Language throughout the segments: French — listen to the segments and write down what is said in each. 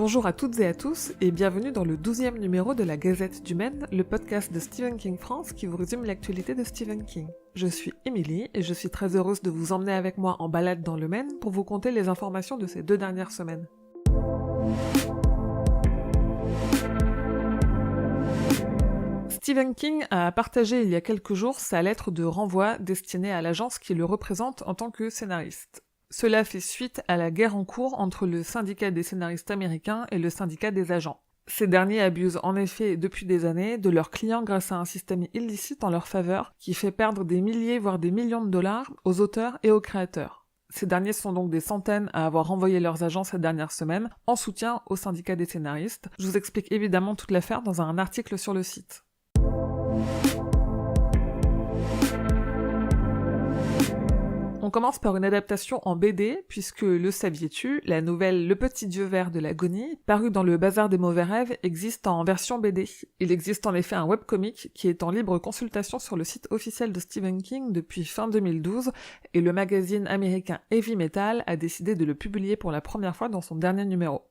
Bonjour à toutes et à tous et bienvenue dans le 12e numéro de la Gazette du Maine, le podcast de Stephen King France qui vous résume l'actualité de Stephen King. Je suis Émilie et je suis très heureuse de vous emmener avec moi en balade dans le Maine pour vous conter les informations de ces 2 dernières semaines. Stephen King a partagé il y a quelques jours sa lettre de renvoi destinée à l'agence qui le représente en tant que scénariste. Cela fait suite à la guerre en cours entre le syndicat des scénaristes américains et le syndicat des agents. Ces derniers abusent en effet depuis des années de leurs clients grâce à un système illicite en leur faveur qui fait perdre des milliers voire des millions de dollars aux auteurs et aux créateurs. Ces derniers sont donc des centaines à avoir renvoyé leurs agents ces dernières semaines en soutien au syndicat des scénaristes. Je vous explique évidemment toute l'affaire dans un article sur le site. On commence par une adaptation en BD, puisque Le saviez-tu, la nouvelle Le petit dieu vert de l'agonie, parue dans le Bazar des mauvais rêves, existe en version BD. Il existe en effet un webcomic qui est en libre consultation sur le site officiel de Stephen King depuis fin 2012, et le magazine américain Heavy Metal a décidé de le publier pour la première fois dans son dernier numéro.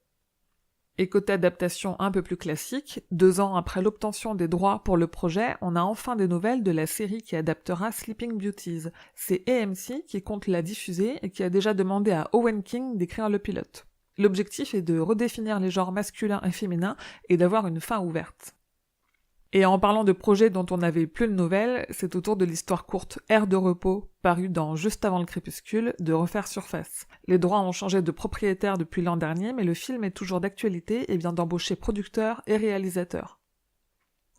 Et côté adaptation un peu plus classique, 2 ans après l'obtention des droits pour le projet, on a enfin des nouvelles de la série qui adaptera Sleeping Beauties. C'est AMC qui compte la diffuser et qui a déjà demandé à Owen King d'écrire le pilote. L'objectif est de redéfinir les genres masculins et féminins et d'avoir une fin ouverte. Et en parlant de projets dont on n'avait plus de nouvelles, c'est au tour de l'histoire courte Air de repos, parue dans Juste avant le crépuscule, de refaire surface. Les droits ont changé de propriétaire depuis l'an dernier, mais le film est toujours d'actualité et vient d'embaucher producteurs et réalisateurs.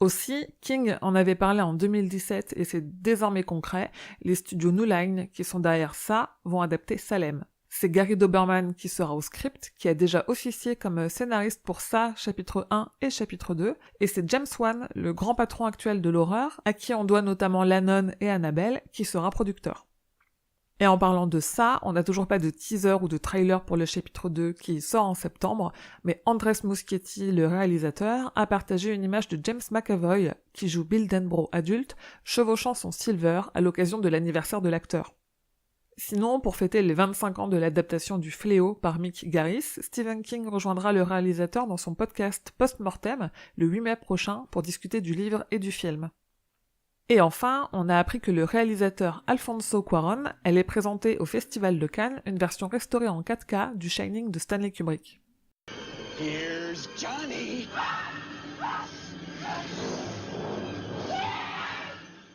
Aussi, King en avait parlé en 2017 et c'est désormais concret, les studios New Line, qui sont derrière ça, vont adapter Salem. C'est Gary Doberman qui sera au script, qui a déjà officié comme scénariste pour ça, chapitre 1 et chapitre 2, et c'est James Wan, le grand patron actuel de l'horreur, à qui on doit notamment La Nonne et Annabelle, qui sera producteur. Et en parlant de ça, on n'a toujours pas de teaser ou de trailer pour le chapitre 2 qui sort en septembre, mais Andres Muschietti, le réalisateur, a partagé une image de James McAvoy, qui joue Bill Denbrough adulte, chevauchant son Silver à l'occasion de l'anniversaire de l'acteur. Sinon, pour fêter les 25 ans de l'adaptation du Fléau par Mick Garris, Stephen King rejoindra le réalisateur dans son podcast Post-Mortem le 8 mai prochain pour discuter du livre et du film. Et enfin, on a appris que le réalisateur Alfonso Cuarón allait présenter au Festival de Cannes une version restaurée en 4K du Shining de Stanley Kubrick. Here's Johnny.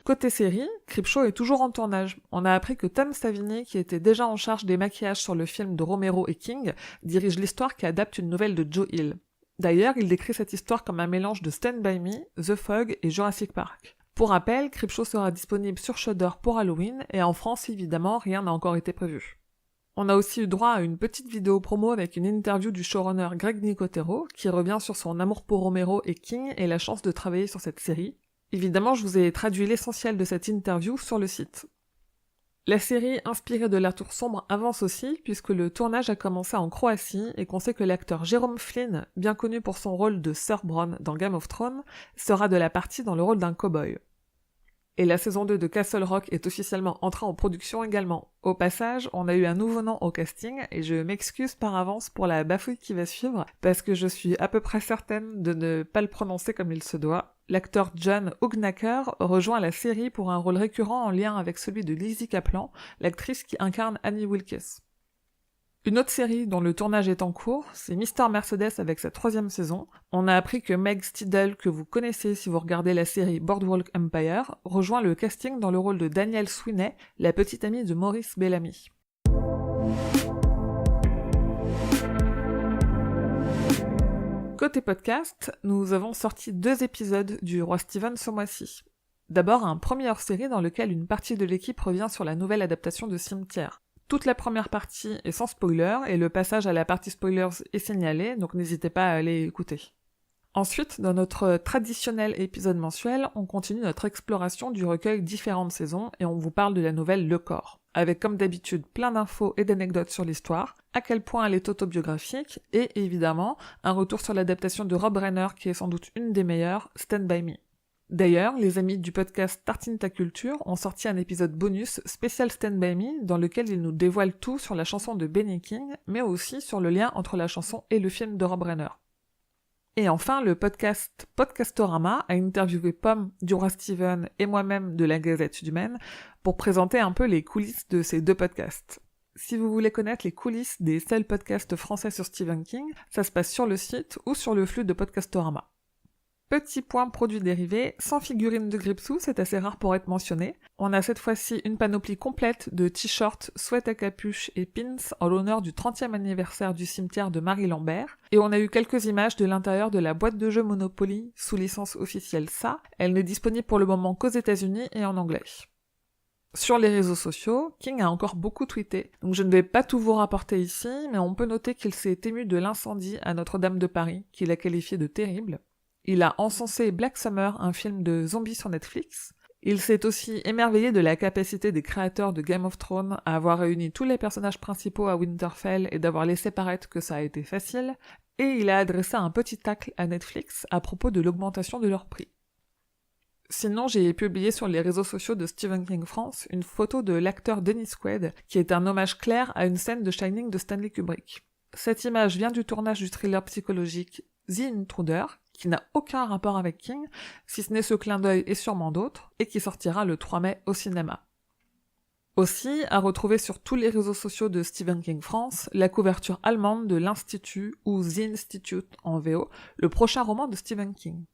Côté série, Creepshow est toujours en tournage. On a appris que Tom Savini, qui était déjà en charge des maquillages sur le film de Romero et King, dirige l'histoire qui adapte une nouvelle de Joe Hill. D'ailleurs, il décrit cette histoire comme un mélange de Stand By Me, The Fog et Jurassic Park. Pour rappel, Creepshow sera disponible sur Shudder pour Halloween, et en France, évidemment, rien n'a encore été prévu. On a aussi eu droit à une petite vidéo promo avec une interview du showrunner Greg Nicotero, qui revient sur son amour pour Romero et King et la chance de travailler sur cette série. Évidemment, je vous ai traduit l'essentiel de cette interview sur le site. La série inspirée de La Tour Sombre avance aussi, puisque le tournage a commencé en Croatie et qu'on sait que l'acteur Jerome Flynn, bien connu pour son rôle de Sir Bronn dans Game of Thrones, sera de la partie dans le rôle d'un cow-boy. Et la saison 2 de Castle Rock est officiellement entrée en production également. Au passage, on a eu un nouveau nom au casting, et je m'excuse par avance pour la bafouille qui va suivre, parce que je suis à peu près certaine de ne pas le prononcer comme il se doit. L'acteur John Hugnaker rejoint la série pour un rôle récurrent en lien avec celui de Lizzie Kaplan, l'actrice qui incarne Annie Wilkes. Une autre série dont le tournage est en cours, c'est Mister Mercedes avec sa 3e saison. On a appris que Meg Stiddle, que vous connaissez si vous regardez la série Boardwalk Empire, rejoint le casting dans le rôle de Danielle Sweeney, la petite amie de Maurice Bellamy. Côté podcast, nous avons sorti 2 épisodes du Roi Stephen ce mois-ci. D'abord un premier hors-série dans lequel une partie de l'équipe revient sur la nouvelle adaptation de Cimetière. Toute la première partie est sans spoiler, et le passage à la partie spoilers est signalé, donc n'hésitez pas à aller écouter. Ensuite, dans notre traditionnel épisode mensuel, on continue notre exploration du recueil Différentes saisons, et on vous parle de la nouvelle Le Corps, avec comme d'habitude plein d'infos et d'anecdotes sur l'histoire, à quel point elle est autobiographique, et évidemment, un retour sur l'adaptation de Rob Reiner qui est sans doute une des meilleures, Stand By Me. D'ailleurs, les amis du podcast Tartine ta culture ont sorti un épisode bonus spécial Stand By Me dans lequel ils nous dévoilent tout sur la chanson de Benny King, mais aussi sur le lien entre la chanson et le film de Rob Reiner. Et enfin, le podcast Podcastorama a interviewé Pomme, Dura Steven et moi-même de la Gazette du Maine pour présenter un peu les coulisses de ces deux podcasts. Si vous voulez connaître les coulisses des seuls podcasts français sur Stephen King, ça se passe sur le site ou sur le flux de Podcastorama. Petit point produits dérivés, sans figurine de Gripsou, c'est assez rare pour être mentionné. On a cette fois-ci une panoplie complète de t-shirts, sweats à capuche et pins en l'honneur du 30e anniversaire du cimetière de Marie Lambert. Et on a eu quelques images de l'intérieur de la boîte de jeux Monopoly, sous licence officielle ça. Elle n'est disponible pour le moment qu'aux États-Unis et en anglais. Sur les réseaux sociaux, King a encore beaucoup tweeté, donc je ne vais pas tout vous rapporter ici, mais on peut noter qu'il s'est ému de l'incendie à Notre-Dame de Paris, qu'il a qualifié de terrible. Il a encensé Black Summer, un film de zombies sur Netflix. Il s'est aussi émerveillé de la capacité des créateurs de Game of Thrones à avoir réuni tous les personnages principaux à Winterfell et d'avoir laissé paraître que ça a été facile. Et il a adressé un petit tacle à Netflix à propos de l'augmentation de leur prix. Sinon, j'ai publié sur les réseaux sociaux de Stephen King France une photo de l'acteur Dennis Quaid, qui est un hommage clair à une scène de Shining de Stanley Kubrick. Cette image vient du tournage du thriller psychologique The Intruder, qui n'a aucun rapport avec King, si ce n'est ce clin d'œil et sûrement d'autres, et qui sortira le 3 mai au cinéma. Aussi, à retrouver sur tous les réseaux sociaux de Stephen King France, la couverture allemande de l'Institut ou The Institute en VO, le prochain roman de Stephen King.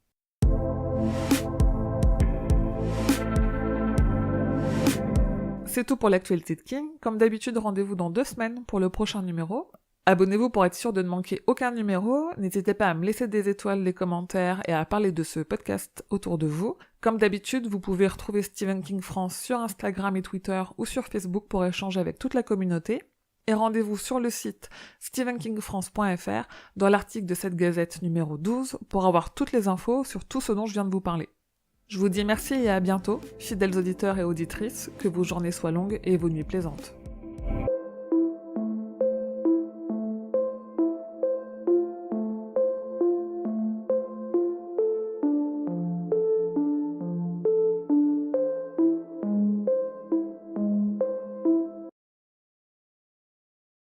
C'est tout pour l'actualité de King. Comme d'habitude, rendez-vous dans 2 semaines pour le prochain numéro. Abonnez-vous pour être sûr de ne manquer aucun numéro. N'hésitez pas à me laisser des étoiles, des commentaires et à parler de ce podcast autour de vous. Comme d'habitude, vous pouvez retrouver Stephen King France sur Instagram et Twitter ou sur Facebook pour échanger avec toute la communauté. Et rendez-vous sur le site stephenkingfrance.fr dans l'article de cette gazette numéro 12 pour avoir toutes les infos sur tout ce dont je viens de vous parler. Je vous dis merci et à bientôt, fidèles auditeurs et auditrices, que vos journées soient longues et vos nuits plaisantes.